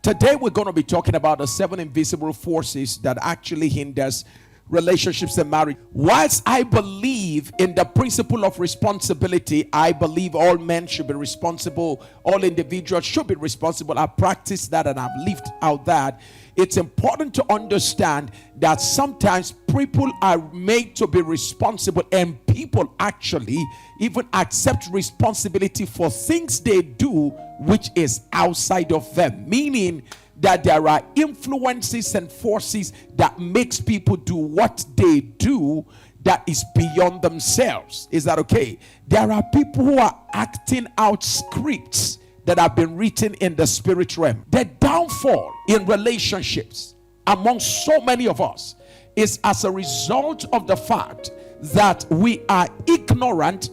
Today we're going to be talking about the 7 invisible forces that actually hinders relationships and marriage. Whilst I believe in the principle of responsibility, I believe all men should be responsible, all individuals should be responsible. I practice that and I've lived out that. It's important to understand that sometimes people are made to be responsible, and people actually even accept responsibility for things they do which is outside of them, meaning that there are influences and forces that makes people do what they do that is beyond themselves. Is that okay? There are people who are acting out scripts that have been written in the spirit realm. The downfall in relationships among so many of us is as a result of the fact that we are ignorant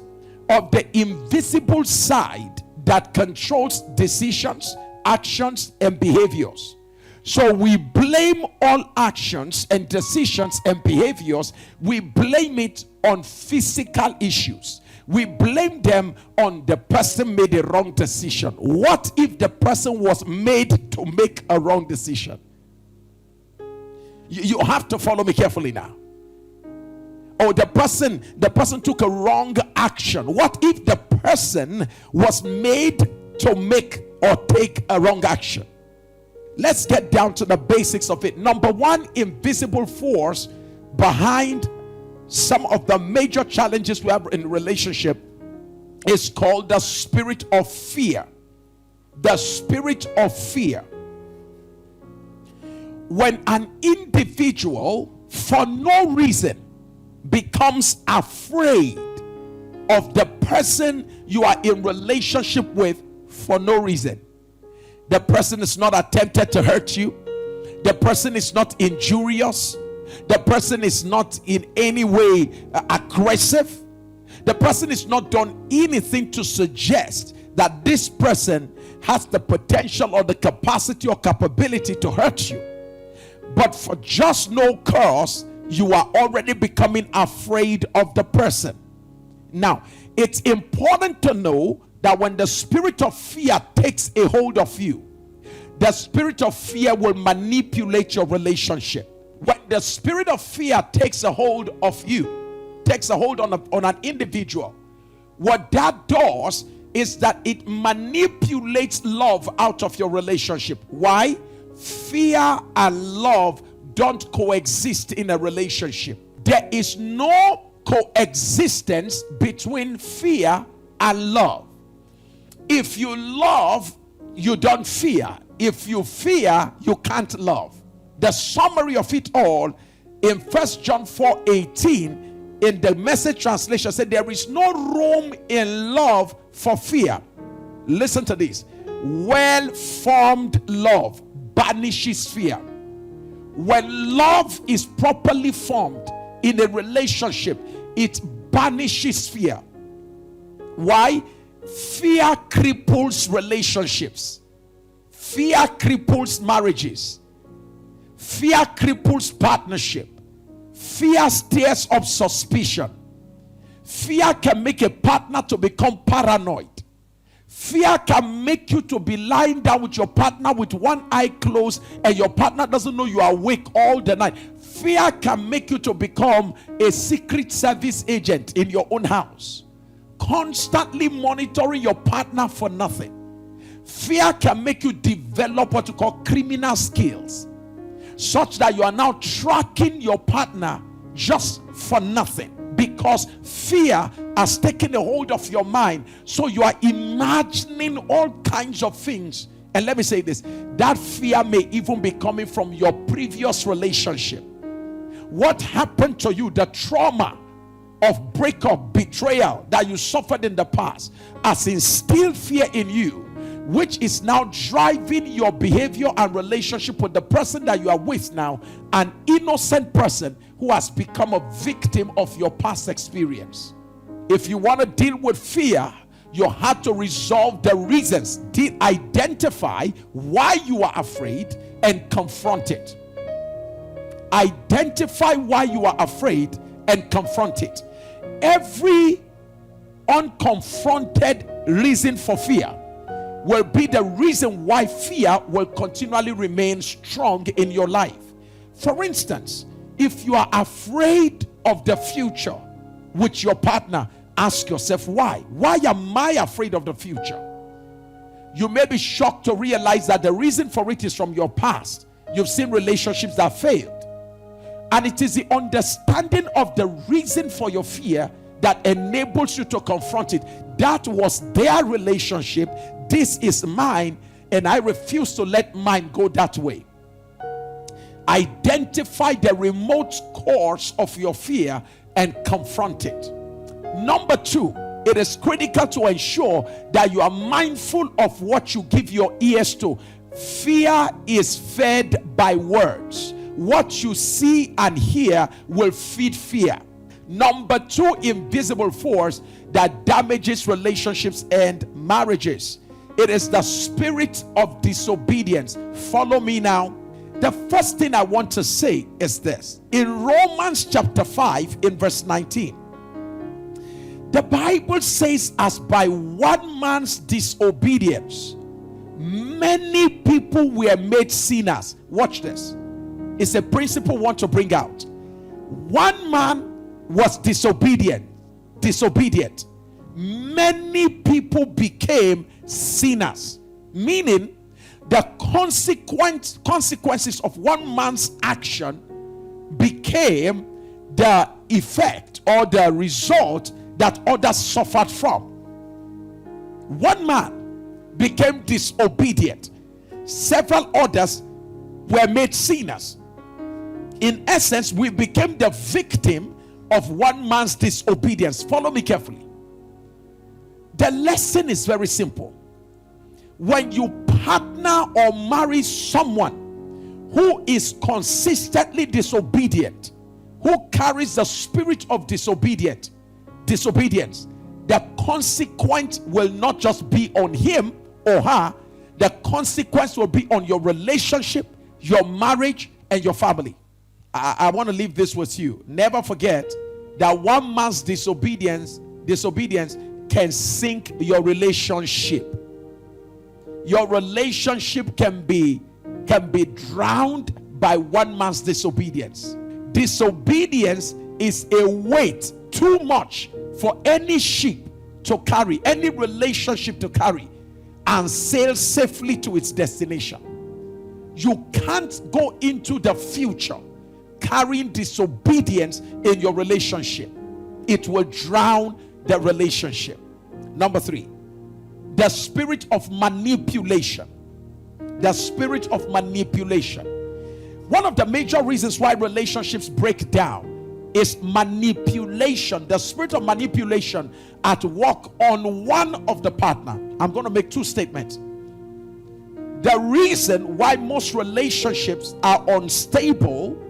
of the invisible side that controls decisions, actions, and behaviors. So we blame all actions and decisions and behaviors, we blame it on physical issues. We blame them on the person made a wrong decision. What if the person was made to make a wrong decision? You have to follow me carefully now. Or the person took a wrong action. What if the person was made to make or take a wrong action? Let's get down to the basics of it. Number one invisible force behind some of the major challenges we have in relationship is called the spirit of fear. The spirit of fear. When an individual for no reason becomes afraid of the person you are in relationship with for no reason. The person is not attempted to hurt you. The person is not injurious. The person is not in any way aggressive. The person is not done anything to suggest that this person has the potential or the capacity or capability to hurt you. But for just no cause, you are already becoming afraid of the person. Now, it's important to know that when the spirit of fear takes a hold of you, the spirit of fear will manipulate your relationship. When the spirit of fear takes a hold of you, takes a hold on an individual, what that does is that it manipulates love out of your relationship. Why? Fear and love don't coexist in a relationship. There is no coexistence between fear and love. If you love, you don't fear. If you fear, you can't love. The summary of it all in 1 John 4:18 in the Message translation said there is no room in love for fear. Listen to this. Well-formed love banishes fear. When love is properly formed in a relationship, it banishes fear. Why? Fear cripples relationships. Fear cripples marriages. Fear cripples partnership. Fear stirs up suspicion. Fear can make a partner to become paranoid. Fear can make you to be lying down with your partner with one eye closed and your partner doesn't know you are awake all the night. Fear can make you to become a secret service agent in your own house, constantly monitoring your partner for nothing. Fear can make you develop what you call criminal skills, such that you are now tracking your partner just for nothing, because fear has taken a hold of your mind. So you are imagining all kinds of things. And let me say this, that fear may even be coming from your previous relationship. What happened to you, the trauma of breakup, betrayal that you suffered in the past, has instilled fear in you, which is now driving your behavior and relationship with the person that you are with now, an innocent person who has become a victim of your past experience. If you want to deal with fear, you have to resolve the reasons, identify why you are afraid and confront it. Identify why you are afraid and confront it. Every unconfronted reason for fear will be the reason why fear will continually remain strong in your life. For instance, if you are afraid of the future with your partner, ask yourself why. Why am I afraid of the future? You may be shocked to realize that the reason for it is from your past. You've seen relationships that failed. And it is the understanding of the reason for your fear that enables you to confront it. That was their relationship. This is mine, and I refuse to let mine go that way. Identify the remote cause of your fear and confront it. Number 2, it is critical to ensure that you are mindful of what you give your ears to. Fear is fed by words. What you see and hear will feed fear. Number 2, invisible force that damages relationships and marriages. It is the spirit of disobedience. Follow me now. The first thing I want to say is this. In Romans chapter 5 in verse 19, the Bible says, as by one man's disobedience, many people were made sinners. Watch this. It's a principle I want to bring out. One man was disobedient. Many people became sinners. Meaning, the consequences of one man's action became the effect or the result that others suffered from. One man became disobedient. Several others were made sinners. In essence, we became the victim of one man's disobedience. Follow me carefully. The lesson is very simple. When you partner or marry someone who is consistently disobedient, who carries the spirit of disobedience, the consequence will not just be on him or her, the consequence will be on your relationship, your marriage, and your family. I want to leave this with you. Never forget that one man's disobedience can sink your relationship. Your relationship can be drowned by one man's disobedience. Disobedience is a weight too much for any ship to carry, any relationship to carry, and sail safely to its destination. You can't go into the future carrying disobedience in your relationship. It will drown the relationship. Number 3, the spirit of manipulation. The spirit of manipulation. One of the major reasons why relationships break down is manipulation. The spirit of manipulation at work on one of the partner. I'm going to make 2 statements. The reason why most relationships are unstable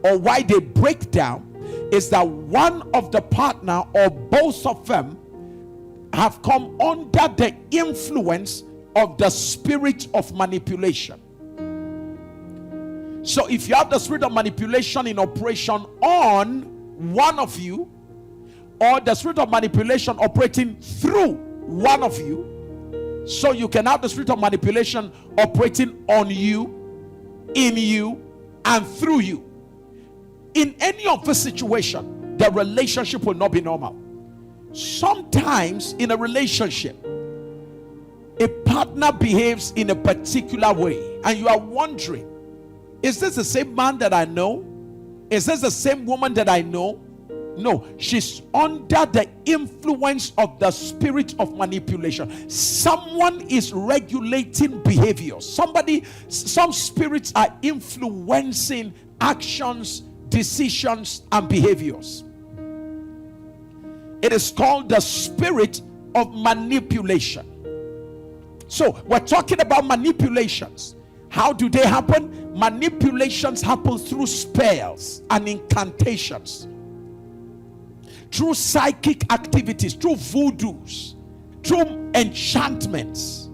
or why they break down is that one of the partner or both of them have come under the influence of the spirit of manipulation. So if you have the spirit of manipulation in operation on one of you, or the spirit of manipulation operating through one of you, so you can have the spirit of manipulation operating on you, in you, and through you. In any of this situation, the relationship will not be normal. Sometimes in a relationship, a partner behaves in a particular way, and you are wondering, is this the same man that I know? Is this the same woman that I know? No, she's under the influence of the spirit of manipulation. Someone is regulating behavior. Some spirits are influencing actions, decisions, and behaviors. It is called the spirit of manipulation. So we're talking about manipulations. How do they happen? Manipulations happen through spells and incantations, through psychic activities, through voodoos, through enchantments.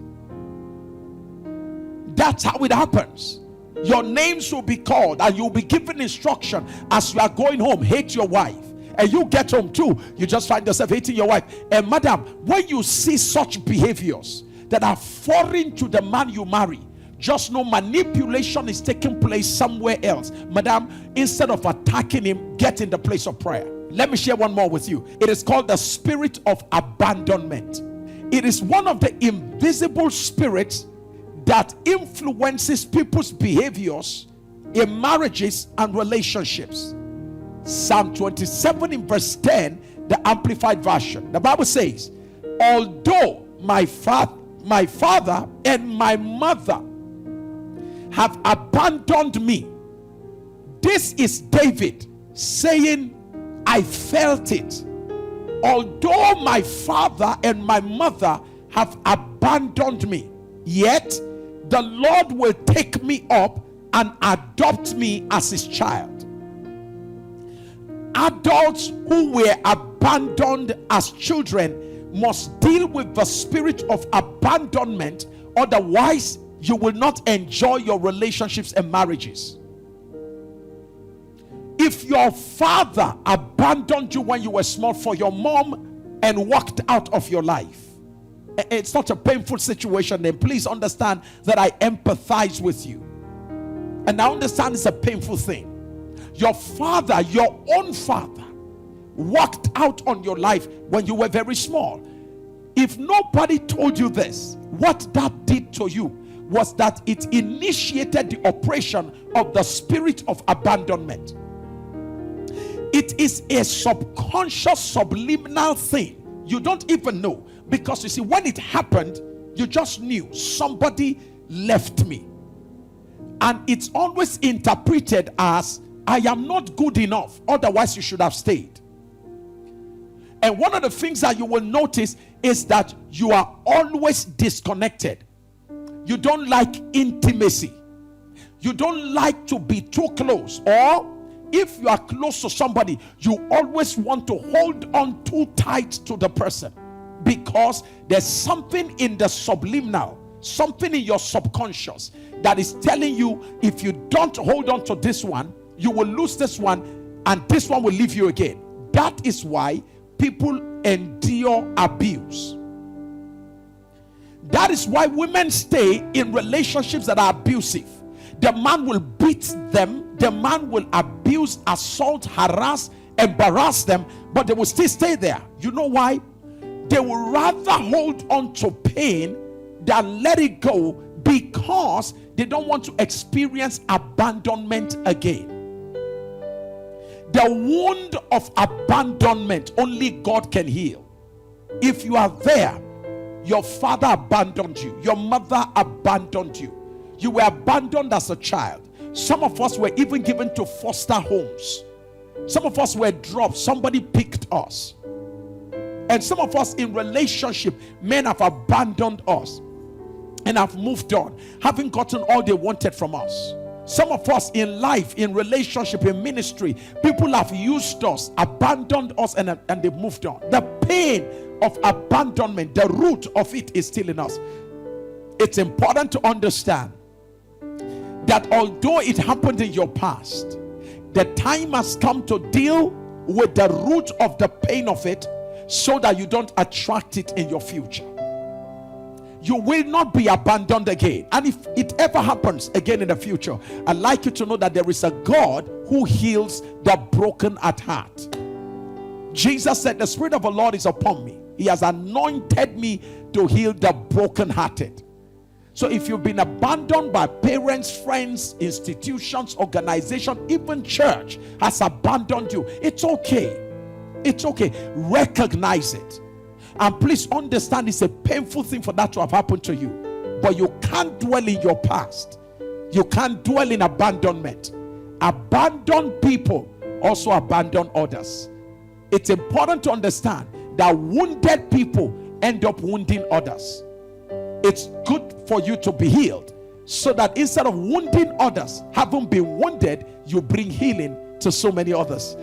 That's how it happens. Your names will be called and you'll be given instruction as you are going home. Hate your wife. And you get home too, you just find yourself hating your wife. And madam, when you see such behaviors, that are foreign to the man you marry, just know manipulation is taking place somewhere else. Madam, instead of attacking him, get in the place of prayer. Let me share one more with you. It is called the spirit of abandonment. It is one of the invisible spirits that influences people's behaviors in marriages and relationships. Psalm 27 in verse 10, the Amplified Version. The Bible says, although my father and my mother have abandoned me. This is David saying, I felt it. Although my father and my mother have abandoned me, yet the Lord will take me up and adopt me as his child. Adults who were abandoned as children must deal with the spirit of abandonment, otherwise you will not enjoy your relationships and marriages. If your father abandoned you when you were small for your mom and walked out of your life, it's not a painful situation, then please understand that I empathize with you. And I understand it's a painful thing. Your father, your own father, walked out on your life when you were very small. If nobody told you this, what that did to you was that it initiated the operation of the spirit of abandonment. It is a subconscious, subliminal thing. You don't even know. Because you see, when it happened, you just knew somebody left me. And it's always interpreted as, I am not good enough, otherwise you should have stayed. And one of the things that you will notice is that you are always disconnected. You don't like intimacy. You don't like to be too close. Or if you are close to somebody, you always want to hold on too tight to the person, because there's something in the subliminal, something in your subconscious that is telling you, if you don't hold on to this one, you will lose this one, and this one will leave you again. That is why people endure abuse. That is why women stay in relationships that are abusive. The man will beat them, the man will abuse, assault, harass, embarrass them, but they will still stay there. You know why? They will rather hold on to pain than let it go, because they don't want to experience abandonment again. The wound of abandonment only God can heal. If you are there, your father abandoned you, your mother abandoned you, you were abandoned as a child. Some of us were even given to foster homes. Some of us were dropped, somebody picked us. And some of us in relationship, men have abandoned us and have moved on, having gotten all they wanted from us. Some of us in life, in relationship, in ministry, people have used us, abandoned us, and they've moved on. The pain of abandonment, the root of it is still in us. It's important to understand that although it happened in your past, the time has come to deal with the root of the pain of it, so that you don't attract it in your future. You will not be abandoned again. And if it ever happens again in the future, I'd like you to know that there is a God who heals the broken at heart. Jesus said, the Spirit of the Lord is upon me. He has anointed me to heal the brokenhearted. So if you've been abandoned by parents, friends, institutions, organizations, even church has abandoned you, it's okay. It's okay. Recognize it. And please understand, it's a painful thing for that to have happened to you. But you can't dwell in your past. You can't dwell in abandonment. Abandoned people also abandon others. It's important to understand that wounded people end up wounding others. It's good for you to be healed, so that instead of wounding others, having been wounded, you bring healing to so many others.